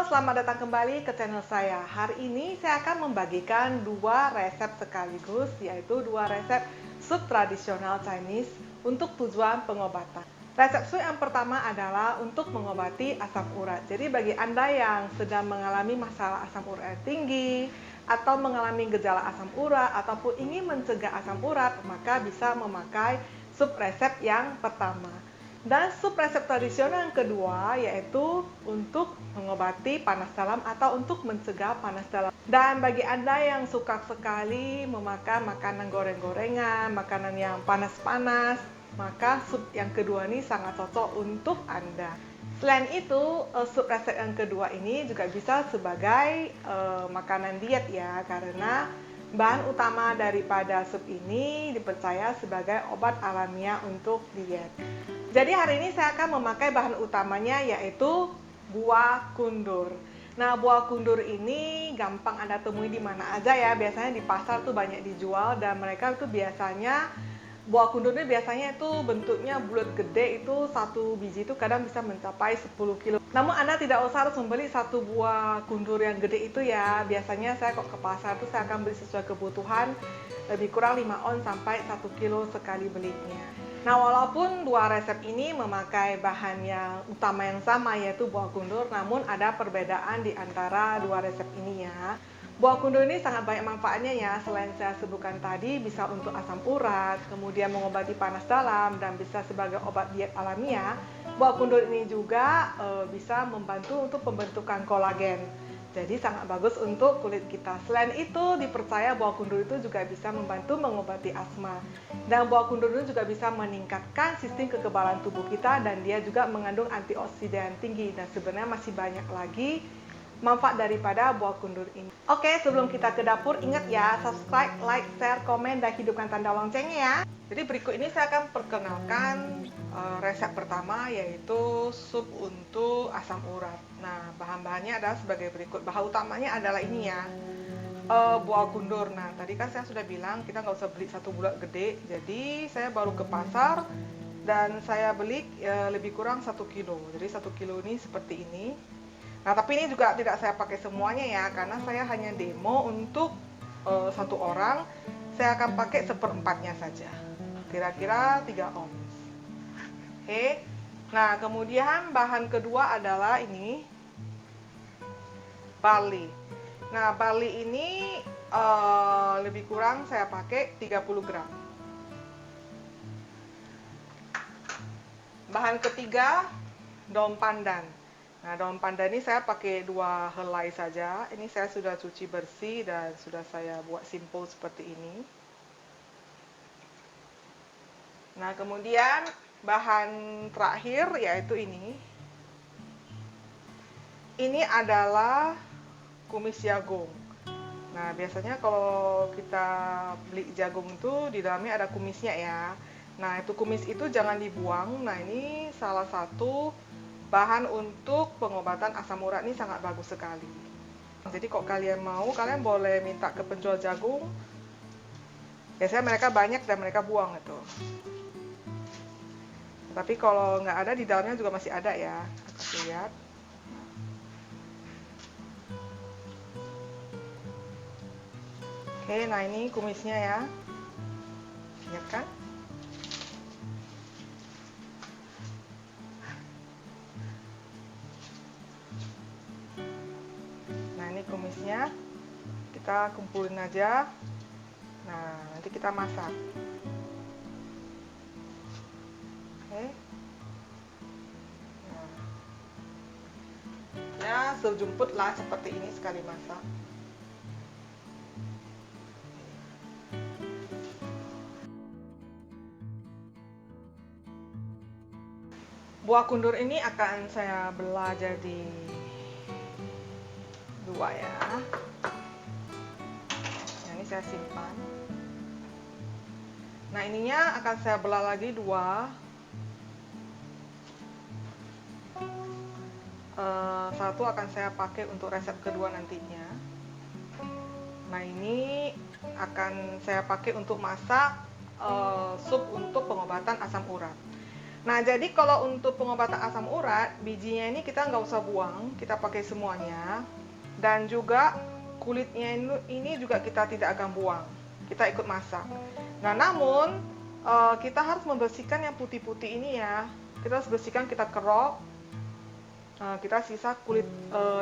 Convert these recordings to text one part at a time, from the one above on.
selamat datang kembali ke channel saya. Hari ini saya akan membagikan dua resep sekaligus, yaitu dua resep sup tradisional Chinese untuk tujuan pengobatan. Resep sup yang pertama adalah untuk mengobati asam urat. Jadi bagi Anda yang sedang mengalami masalah asam urat tinggi, atau mengalami gejala asam urat, ataupun ingin mencegah asam urat, maka bisa memakai sup resep yang pertama. Dan sup resep tradisional yang kedua yaitu untuk mengobati panas dalam atau untuk mencegah panas dalam. Dan bagi Anda yang suka sekali memakan makanan goreng-gorengan, makanan yang panas-panas, maka sup yang kedua ini sangat cocok untuk Anda. Selain itu, sup resep yang kedua ini juga bisa sebagai makanan diet ya, karena bahan utama daripada sup ini dipercaya sebagai obat alamiah untuk diet. Jadi hari ini saya akan memakai bahan utamanya yaitu buah kundur. Nah, buah kundur ini gampang Anda temui di mana aja ya. Biasanya di pasar tuh banyak dijual dan mereka tuh biasanya buah kundur ini biasanya itu bentuknya bulat gede, itu satu biji itu kadang bisa mencapai 10 kilo. Namun Anda tidak usah harus membeli satu buah kundur yang gede itu ya. Biasanya saya kok ke pasar tuh saya akan beli sesuai kebutuhan, lebih kurang 5 on sampai 1 kilo sekali belinya. Nah, walaupun dua resep ini memakai bahan yang utama yang sama yaitu buah kundur, namun ada perbedaan di antara dua resep ini ya. Buah kundur ini sangat banyak manfaatnya ya. Selain saya sebutkan tadi, bisa untuk asam urat, kemudian mengobati panas dalam, dan bisa sebagai obat diet alamiah. Buah kundur ini juga bisa membantu untuk pembentukan kolagen. Jadi sangat bagus untuk kulit kita. Selain itu, dipercaya buah kundur itu juga bisa membantu mengobati asma. Dan buah kundur itu juga bisa meningkatkan sistem kekebalan tubuh kita, dan dia juga mengandung antioksidan tinggi. Dan sebenarnya masih banyak lagi manfaat daripada buah kundur ini. Oke, sebelum kita ke dapur, ingat ya, subscribe, like, share, komen, dan hidupkan tanda loncengnya ya. Jadi berikut ini saya akan perkenalkan resep pertama, yaitu sup untuk asam urat. Nah, bahan-bahannya adalah sebagai berikut. Bahan utamanya adalah ini ya, buah kundur. Nah, tadi kan saya sudah bilang kita nggak usah beli satu bulat gede. Jadi saya baru ke pasar dan saya beli lebih kurang 1 kilo. Jadi 1 kilo ini seperti ini. Nah, tapi ini juga tidak saya pakai semuanya ya, karena saya hanya demo untuk satu orang. Saya akan pakai seperempatnya saja, kira-kira 3 ons. Oke. Nah, kemudian bahan kedua adalah ini, barley. Nah, barley ini lebih kurang saya pakai 30 gram. Bahan ketiga, daun pandan. Nah, daun pandan ini saya pakai 2 helai saja. Ini saya sudah cuci bersih dan sudah saya buat simple seperti ini. Nah, kemudian bahan terakhir yaitu ini. Ini adalah kumis jagung. Nah, biasanya kalau kita beli jagung itu di dalamnya ada kumisnya ya. Nah, itu kumis itu jangan dibuang. Nah, ini salah satu bahan untuk pengobatan asam urat, ini sangat bagus sekali. Jadi kalau kalian mau, kalian boleh minta ke penjual jagung. Biasanya mereka banyak dan mereka buang itu. Tapi kalau nggak ada, di dalamnya juga masih ada ya. Kasih lihat. Oke, nah ini kumisnya ya. Lihat kan? Nah, ini kumisnya. Kita kumpulin aja. Nah, nanti kita masak. Oke. Nah. Ya, sejumput lah seperti ini sekali masak. Buah kundur ini akan saya belah jadi 2 ya. Nah, ini saya simpan. Nah, ininya akan saya belah lagi 2. Satu akan saya pakai untuk resep kedua nantinya. Nah, ini akan saya pakai untuk masak sup untuk pengobatan asam urat. Nah, jadi kalau untuk pengobatan asam urat, bijinya ini kita nggak usah buang, kita pakai semuanya. Dan juga kulitnya ini juga kita tidak akan buang, kita ikut masak. Nah, namun kita harus membersihkan yang putih-putih ini ya. Kita harus bersihkan, kita kerok. Kita sisa kulit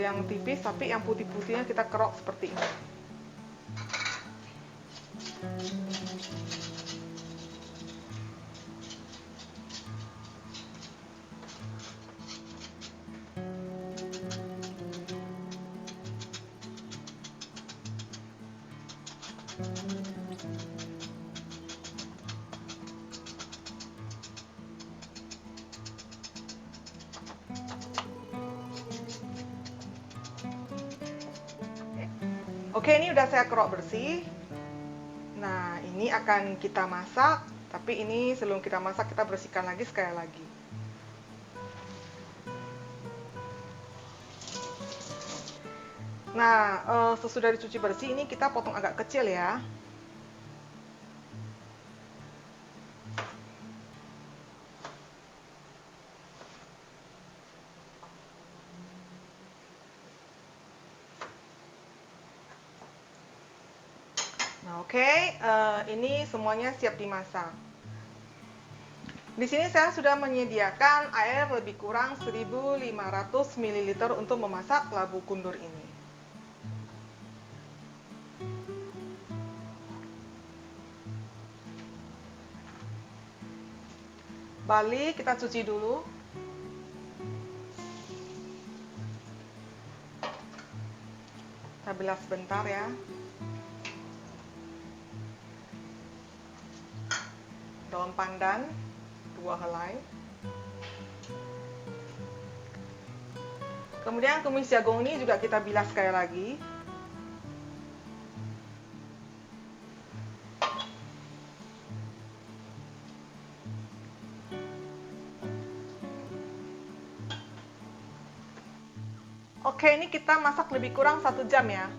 yang tipis, tapi yang putih-putihnya kita kerok seperti ini. Oke, ini udah saya kerok bersih. Nah, ini akan kita masak, tapi ini sebelum kita masak kita bersihkan lagi sekali lagi. Nah, sesudah dicuci bersih ini kita potong agak kecil ya. Nah, oke, ini semuanya siap dimasak. Di sini saya sudah menyediakan air lebih kurang 1.500 ml untuk memasak labu kundur ini. Bali kita cuci dulu. Kita bilas sebentar ya. Daun pandan 2 helai. Kemudian kumis jagung ini juga kita bilas sekali lagi. Oke, ini kita masak lebih kurang 1 jam ya.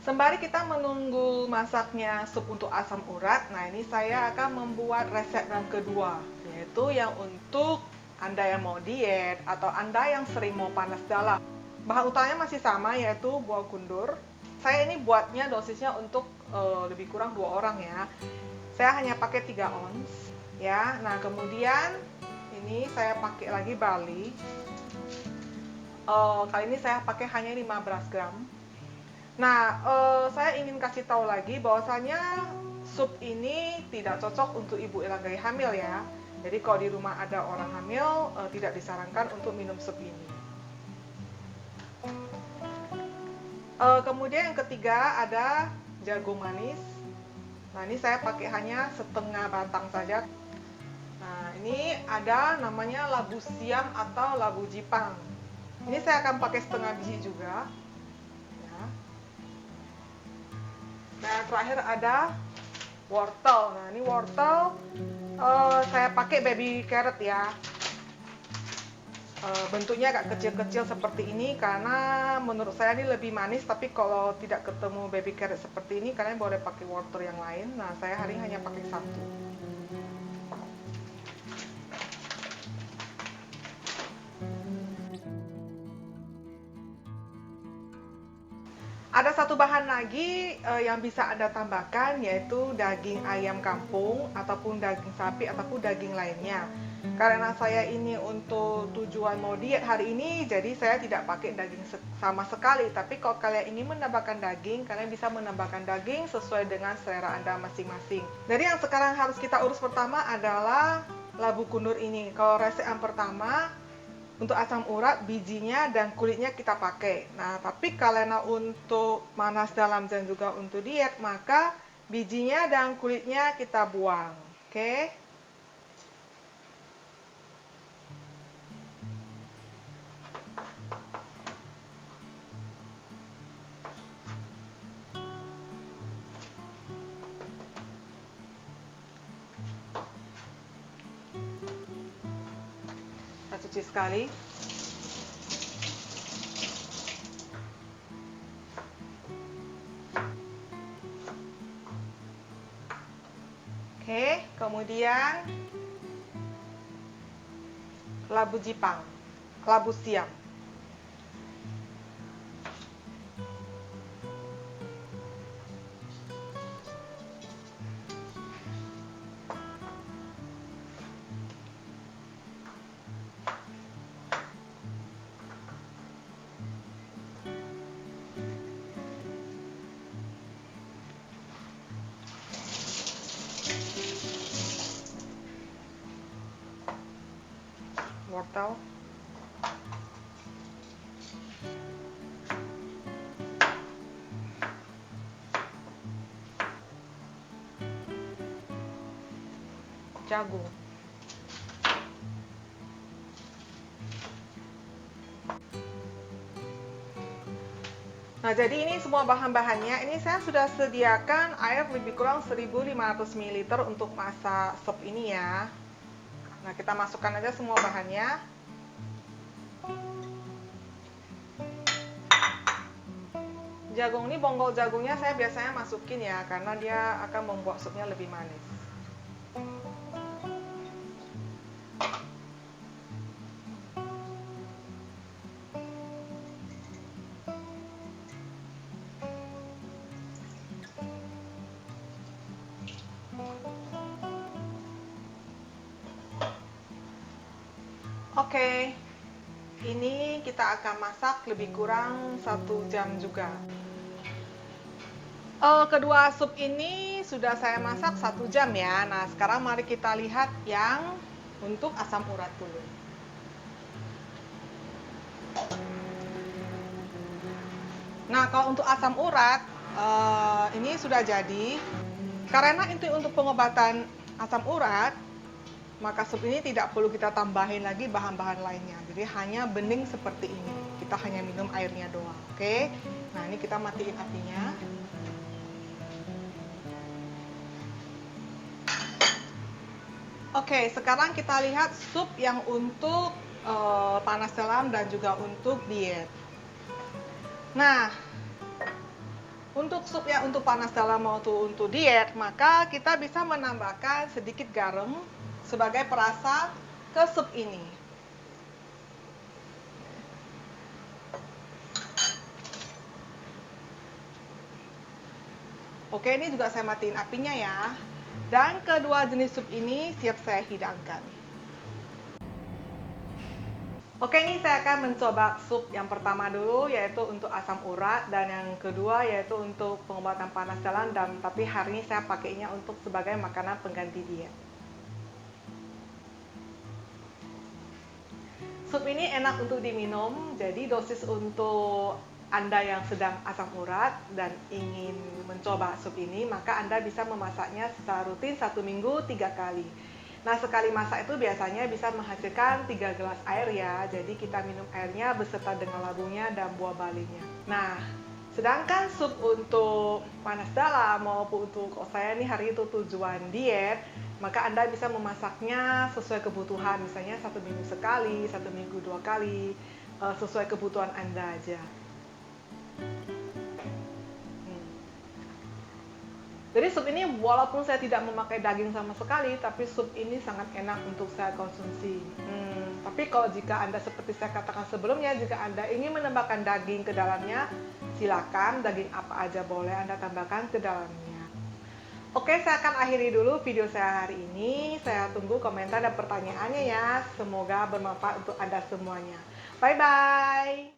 Sembari kita menunggu masaknya sup untuk asam urat, nah ini saya akan membuat resep yang kedua, yaitu yang untuk Anda yang mau diet atau Anda yang sering mau panas dalam. Bahan utamanya masih sama, yaitu buah kundur. Saya ini buatnya dosisnya untuk lebih kurang 2 orang ya. Saya hanya pakai 3 ons ya. Nah, kemudian ini saya pakai lagi barley. Kali ini saya pakai hanya 15 gram. Nah, saya ingin kasih tahu lagi bahwasanya sup ini tidak cocok untuk ibu yang lagi hamil ya. Jadi kalau di rumah ada orang hamil, tidak disarankan untuk minum sup ini. Kemudian yang ketiga ada jagung manis. Nah, ini saya pakai hanya setengah batang saja. Nah, ini ada namanya labu siam atau labu jipang. Ini saya akan pakai setengah biji juga. Nah, terakhir ada wortel. Nah, ini wortel saya pakai baby carrot ya. Bentuknya agak kecil-kecil seperti ini karena menurut saya ini lebih manis. Tapi kalau tidak ketemu baby carrot seperti ini, kalian boleh pakai wortel yang lain. Nah, saya hari ini hanya pakai 1. Ada satu bahan lagi yang bisa Anda tambahkan, yaitu daging ayam kampung ataupun daging sapi ataupun daging lainnya. Karena saya ini untuk tujuan mau diet hari ini, jadi saya tidak pakai daging sama sekali. Tapi kalau kalian ingin menambahkan daging, kalian bisa menambahkan daging sesuai dengan selera Anda masing-masing. Jadi yang sekarang harus kita urus pertama adalah labu kundur ini. Kalau resep yang pertama, untuk asam urat, bijinya dan kulitnya kita pakai. Nah, tapi kalau untuk panas dalam dan juga untuk diet, maka bijinya dan kulitnya kita buang. Oke? Kita cuci sekali. Oke, kemudian labu Jipang, labu siam. Wortel, jagung. Nah, jadi ini semua bahan-bahannya. Ini saya sudah sediakan air lebih kurang 1500 ml untuk masak sup ini ya. Nah, kita masukkan aja semua bahannya. Jagung ini, bonggol jagungnya saya biasanya masukin ya, karena dia akan membuat supnya lebih manis. Oke, ini kita akan masak lebih kurang 1 jam juga. Kedua sup ini sudah saya masak 1 jam ya. Nah, sekarang mari kita lihat yang untuk asam urat dulu. Nah, kalau untuk asam urat, ini sudah jadi. Karena itu untuk pengobatan asam urat, maka sup ini tidak perlu kita tambahin lagi bahan-bahan lainnya. Jadi hanya bening seperti ini. Kita hanya minum airnya doang. Oke. Nah, ini kita matiin apinya. Oke, sekarang kita lihat sup yang untuk panas dalam dan juga untuk diet. Nah, untuk sup yang untuk panas dalam maupun untuk diet, maka kita bisa menambahkan sedikit garam sebagai perasa ke sup ini. Oke, ini juga saya matiin apinya ya. Dan kedua jenis sup ini siap saya hidangkan. Oke, ini saya akan mencoba sup yang pertama dulu, yaitu untuk asam urat, dan yang kedua yaitu untuk pengobatan panas dalam, dan tapi hari ini saya pakainya untuk sebagai makanan pengganti diet. Sup ini enak untuk diminum, jadi dosis untuk Anda yang sedang asam urat dan ingin mencoba sup ini, maka Anda bisa memasaknya secara rutin 1 minggu 3 kali. Nah, sekali masak itu biasanya bisa menghasilkan 3 gelas air ya. Jadi kita minum airnya beserta dengan labunya dan buah balinya. Nah, sedangkan sup untuk panas dalam maupun untuk saya ini hari itu tujuan diet, maka Anda bisa memasaknya sesuai kebutuhan. Misalnya 1 minggu sekali, 1 minggu 2 kali, sesuai kebutuhan Anda aja. Jadi sup ini walaupun saya tidak memakai daging sama sekali, tapi sup ini sangat enak untuk saya konsumsi. Tapi kalau jika Anda seperti saya katakan sebelumnya, jika Anda ingin menambahkan daging ke dalamnya, silakan, daging apa aja boleh Anda tambahkan ke dalamnya. Oke, saya akan akhiri dulu video saya hari ini. Saya tunggu komentar dan pertanyaannya ya. Semoga bermanfaat untuk Anda semuanya. Bye-bye.